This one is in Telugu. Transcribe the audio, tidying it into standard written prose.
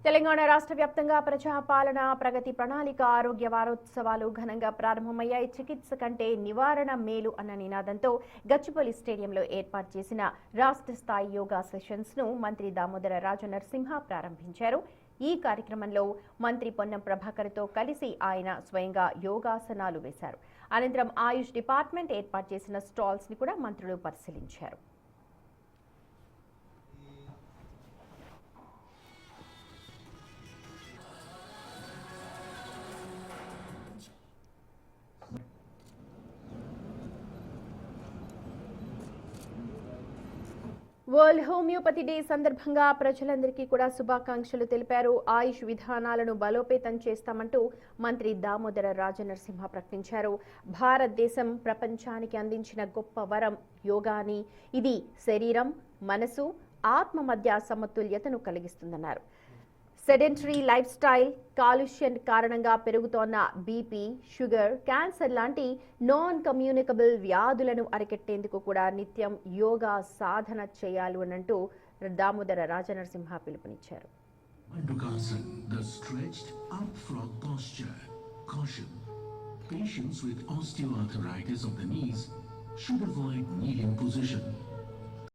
తెలంగాణ రాష్ట్ర వ్యాప్తంగా ప్రజాపాలన ప్రగతి ప్రణాళిక ఆరోగ్య వారోత్సవాలు ఘనంగా ప్రారంభమయ్యాయి. చికిత్స కంటే నివారణ మేలు అన్న నినాదంతో గచ్చిబౌలి స్టేడియంలో ఏర్పాటు చేసిన రాష్ట్ర స్థాయి యోగా సెషన్స్ ను మంత్రి దామోదర రాజనరసింహ ప్రారంభించారు. ఈ కార్యక్రమంలో మంత్రి పొన్నం ప్రభాకర్తో కలిసి ఆయన స్వయంగా యోగాసనాలు వేశారు. అనంతరం ఆయుష్ డిపార్ట్మెంట్ ఏర్పాటు చేసిన స్టాల్స్ ని కూడా మంత్రులు పరిశీలించారు. వరల్డ్ హోమియోపతి డే సందర్భంగా ప్రజలందరికీ కూడా శుభాకాంక్షలు తెలిపారు. ఆయుష్ విధానాలను బలోపేతం చేస్తామంటూ మంత్రి దామోదర రాజనరసింహ ప్రకటించారు. భారతదేశం ప్రపంచానికి అందించిన గొప్ప వరం యోగాని. ఇది శరీరం, మనసు, ఆత్మ మధ్య సమతుల్యతను కలిగిస్తుందన్నారు. సెడెంటరీ లైఫ్ స్టైల్, కాలుష్యం కారణంగా పెరుగుతోన్న బీపీ, షుగర్, క్యాన్సర్ లాంటి నాన్ కమ్యూనికబుల్ వ్యాధులను అరికట్టేందుకు కూడా నిత్యం యోగా సాధన చేయాలి అనంటూ దామోదర రాజనరసింహ పిలుపునిచ్చారు. Patients with osteoarthritis of the knees should avoid kneeling position.